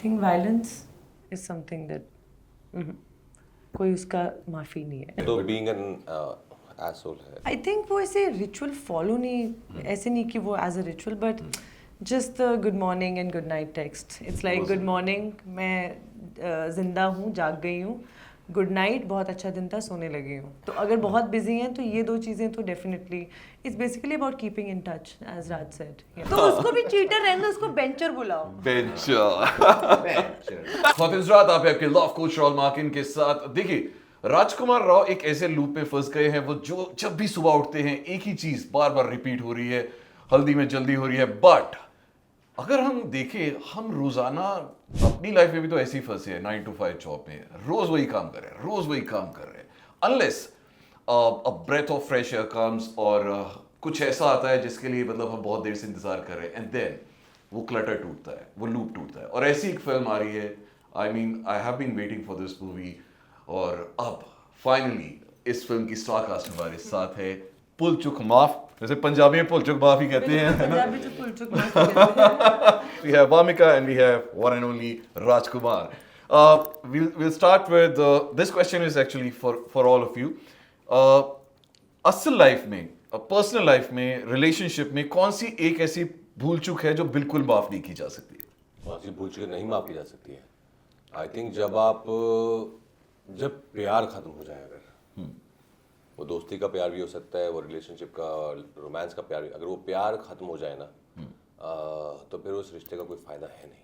think violence is something that कोई उसका माफ़ी नहीं है. तो being an asshole है. I think वो ऐसे रिचुअल फॉलो नहीं, ऐसे नहीं कि वो as a ritual, but just the good morning and good night text. It's like good morning, मैं जिंदा हूँ, जाग गई हूँ. गुड नाइट, बहुत अच्छा दिन था, सोने लगी हूँ. तो अगर बहुत बिजी हैं तो ये दो चीज़ें तो definitely it's basically about keeping in touch, as Raj said. तो उसको भी चीटर रहने दो, उसको बेंचर बुलाओ. ख़ातिन-हज़रात, आप आपके लव कोच रॉल मार्किन के साथ. देखिए, राजकुमार राव एक ऐसे लूप में फंस गए हैं, वो जो जब भी सुबह उठते हैं एक ही चीज बार बार रिपीट हो रही है, हल्दी में जल्दी हो रही है. बट अगर हम देखें, हम रोजाना अपनी लाइफ में भी तो ऐसे ही फंसे हैं 9 to 5 जॉब में, रोज वही काम कर रहे हैं, रोज वही काम कर रहे हैं. Unless a breath of fresh air comes और कुछ ऐसा आता है जिसके लिए मतलब हम बहुत देर से इंतजार कर रहे हैं, एंड देन वो क्लटर टूटता है, वो लूप टूटता है. और ऐसी एक फिल्म आ रही है, I have been waiting for this movie, और अब फाइनली इस फिल्म की स्टार कास्ट हमारे साथ है. पुलचुक माफ, जैसे पंजाबी में पुलचुक माफ ही कहते हैं, है ना? पंजाबी तो पुलचुक माफ कहते हैं. We have Vamika and we have one and only Rajkumar. We'll start with this question is actually for all of you. असल लाइफ में, पर्सनल लाइफ में, रिलेशनशिप में कौन सी एक ऐसी भूल चूक है जो बिल्कुल माफ नहीं की जा सकती? कौन सी भूल चूक नहीं माफ की जा सकती है? आई थिंक जब प्यार खत्म हो जाए, अगर वो दोस्ती का प्यार भी हो सकता है, वो रिलेशनशिप का, रोमांस का प्यार भी, अगर वो प्यार खत्म हो जाए ना, तो फिर उस रिश्ते का कोई फायदा है नहीं.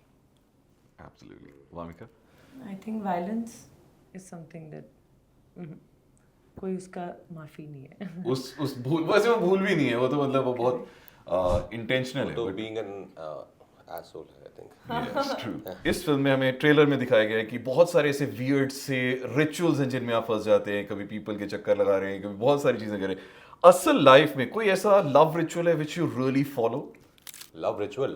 Absolutely. Vamika? I think violence is something that कोई उसका माफ़ी नहीं है. उस भूल, वैसे वो भूल भी नहीं है, वो तो मतलब वो बहुत इंटेंशनल है. तो being an asshole है, I think. Yes, true. इस फिल्म में हमें ट्रेलर में दिखाया गया है कि बहुत सारे ऐसे वियर्ड से रिचुअल्स हैं जिनमें आप फंस जाते हैं. कभी पीपल के चक्कर लगा रहे हैं, कभी बहुत सारी चीजें कर रहे हैं. असल लाइफ में कोई ऐसा लव रिचुअल है which you really follow? Love ritual,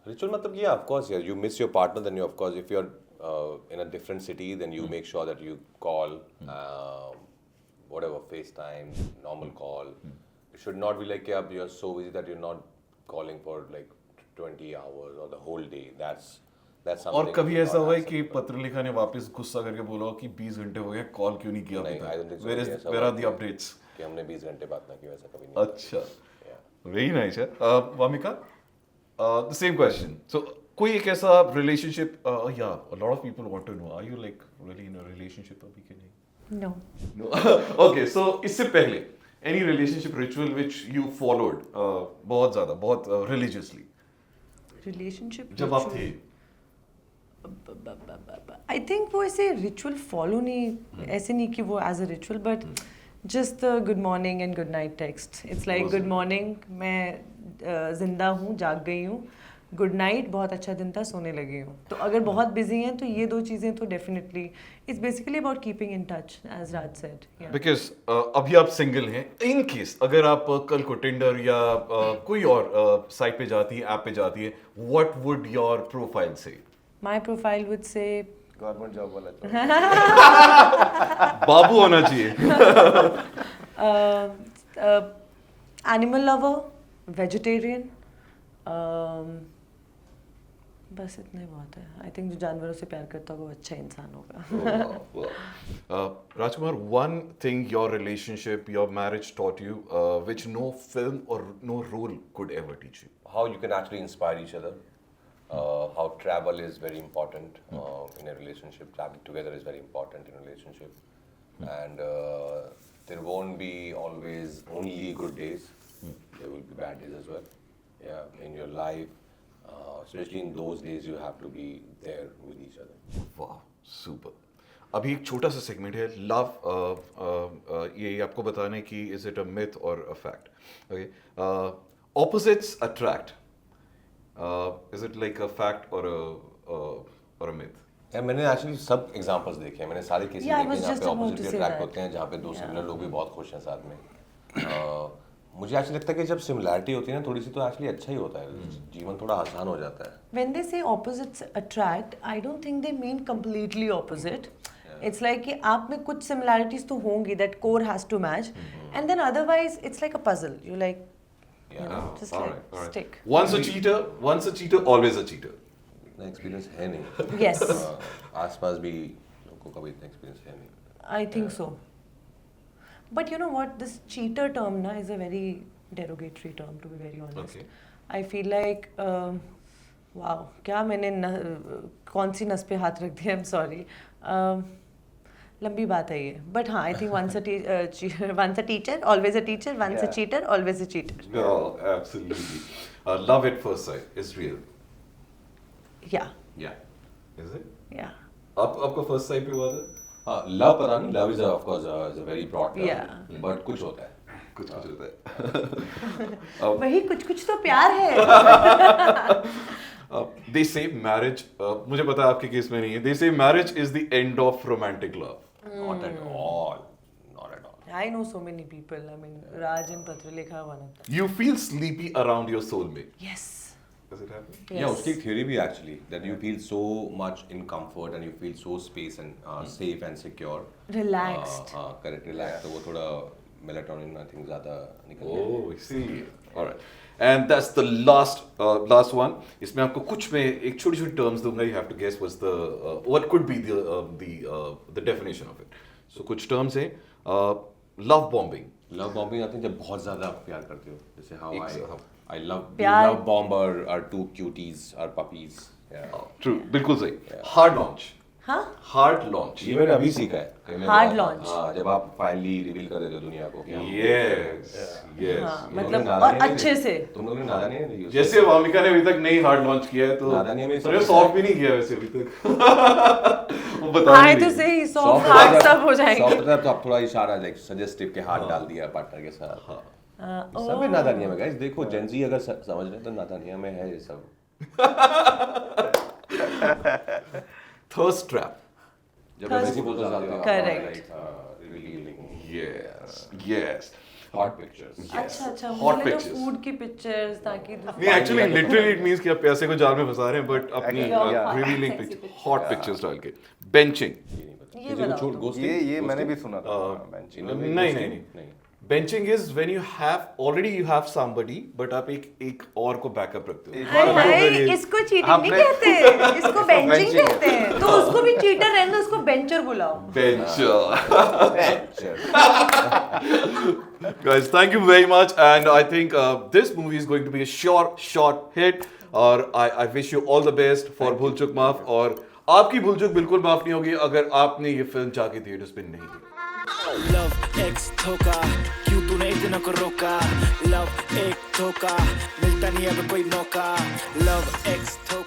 ritual मतलब ये, ऑफ कोर्स यार, you miss your partner, then you, of course, if you are in a different city, then you make sure that you call, whatever, FaceTime, normal call. It should not be like, yeah, you're so busy that you're not calling for like 20 hours or the whole day. That's something. और कभी ऐसा हुआ है कि पत्र लिखा ने वापस गुस्सा करके बोला कि 20 घंटे हो गए, कॉल क्यों नहीं किया? नहीं, I don't think so. Where are the updates? कि हमने 20 घंटे बात ना की, वैसा कभी नहीं. अच्छा, very nice. Wamiqa, the same question. So कोई एक ऐसा रिलेशनशिप, या a lot of people want to know, are you like really in a relationship अभी के नहीं? No. No. Okay, so इससे पहले any relationship ritual which you followed बहुत ज़्यादा, बहुत religiously? Relationship जब आप थे. आई थिंक वो ऐसे रिचुअल फॉलो नहीं, ऐसे नहीं कि वो as a ritual, but just the good morning and good night text. It's like good morning, मैं जिंदा हूँ, जाग गई हूँ. गुड नाइट, बहुत अच्छा दिन था, सोने लगी हूँ. तो अगर बहुत बिजी हैं तो ये दो चीज़ें तो definitely it's basically about keeping in touch, as Raj said. Because अभी आप सिंगल हैं. इन केस अगर आप कल को टिंडर या कोई और साइट पे जाती है, ऐप पे जाती है, व्हाट वुड योर प्रोफाइल से? My profile would say government job वाला बाबू होना चाहिए. एनिमल लवर, वेजिटेरियन, बस इतना ही बहुत है. आई थिंक जो जानवरों से प्यार करता होगा वो अच्छा इंसान होगा. Rajkumar, one thing your relationship, your marriage taught you, which no film or no role could ever teach you? How you can actually inspire each other. How travel is very important in a relationship. Traveling together is very important in a relationship. And there won't be always only good days. There will be bad days as well. Yeah, in your life, especially in those days, you have to be there with each other. Wow, super. अभी एक छोटा सा segment है love. ये आपको बताना है कि इज इट अ मिथ और a fact. Okay, opposites attract. Is it like a fact और अ मिथ? यार, मैंने एक्चुअली सब एग्जांपल्स देखे हैं, मैंने सारे केसेस Yeah, I देखे was हैं जहाँ just पे about opposite to say attract that. होते हैं, जहाँ पे दो सिमिलर लोग भी बहुत खुश हैं साथ में. मुझे एक्चुअली लगता है कि जब सिमिलैरिटी होती है ना थोड़ी सी, तो एक्चुअली अच्छा ही होता है. जीवन थोड़ा आसान हो जाता है. When they say opposites attract, I don't think they mean completely opposite. It's like कि आप में कुछ similarities तो होंगी, that core has to match, and then otherwise it's like a puzzle. You like you know, just all like right, all right. stick. Once a cheater, always a cheater. इतना experience है नहीं. Yes, आसपास भी लोगों को कभी इतना experience है नहीं. I think so. But you know what? This cheater term na is a very derogatory term, to be very honest. Okay. I feel like, wow, क्या मैंने कौन सी नस पे हाथ रख दिया? I'm sorry. लंबी बात है ये. But हाँ, I think once a teacher, always a teacher. Once a Yeah. cheater, always a cheater. No, absolutely. Love at first sight is real. Yeah, Yeah. Is it? yeah. आपका first sight पे हुआ था? हाँ, love पता नहीं. Love is of course is a very broad term. Yeah. But कुछ होता है. कुछ होता है. वही कुछ तो प्यार है. They say marriage. मुझे पता है आपके केस में नहीं है. They say marriage is the end of romantic love. Not at all. Not at all. I know so many people. I mean, Raj and Patralekha one of them. You feel sleepy around your soulmate. Yes. Does it happen? Yes. Yeah, उसकी एक theory भी actually that you feel so much in comfort and you feel so space and safe and secure. Relaxed. हाँ, correct. Relaxed. तो वो थोड़ा melatonin I think ज़्यादा निकल Oh, I see. All right. And that's the last one. इसमें आपको कुछ मैं एक छोटी terms दूंगा. You have to guess what could be the definition of it. So कुछ terms हैं. Love bombing. Love bombing I think जब बहुत ज़्यादा आप प्यार करते हो. जैसे how I love प्यार- love bomb our two cuties, our puppies. Yeah. True. बिल्कुल सही. Hard launch. हाँ? Hard launch. ये मैंने अभी सीखा है. कहीं मैंने- Hard launch. हाँ, जब आप फाइनली रिवील कर देते हो दुनिया को कि हम- Yes. Yes. हाँ, तुम लोग मतलब नादानी और नहीं अच्छे थे? से. तुम लोगों ने नादानी नहीं दी. जैसे वामिका ने अभी तक नहीं हार्ड लॉन्च किया है तो नादानी में मैंने सब- सॉफ्ट भी नहीं किया वैसे अभी तक. वो बता I नहीं तो रही. सही soft hard सब हो जाएंगे. सॉफ्ट तो आप थोड़ा इशारा लाइक सजेस्टिव के हाथ डाल दिया पार्टनर के साथ. सब है नादानिया में गाइस. देखो जेंजी अगर समझ रहे हैं तो नादानिया में है ये सब. Thirst trap. जब ऐसी बोलते हैं Correct. Revealing. Yes. Yes. Hot pictures. अच्छा Hot मुझे pictures. फूड की पिक्चर्स ताकि नहीं एक्चुअली लिटरली इट मींस कि आप पैसे को जाल में फंसा रहे हैं बट अपनी Yeah. Revealing Sexy picture pictures. Hot pictures डाल के बेंचिंग. ये बताओ तुम. ये मैंने भी सुना था. नहीं benching is when you have somebody but आप एक और को बैकअप रखते हो. हाय हाय, इसको चीटिंग नहीं कहते, इसको बेंचिंग कहते हैं. तो उसको भी चीटर रहने दो, उसको बेंचर बुलाओ. Bencher. Guys, thank you very much, and I think this movie is going to be a short hit. और I wish you all the best for भूल चूक माफ. और आपकी भूल चूक बिल्कुल माफ नहीं होगी अगर आपने ये फिल्म जाके थिएटर्स पे नहीं देखी. लव एक धोखा क्यों तूने इतना को रोका लव एक धोखा मिलता नहीं अब कोई मौका लव एक धोखा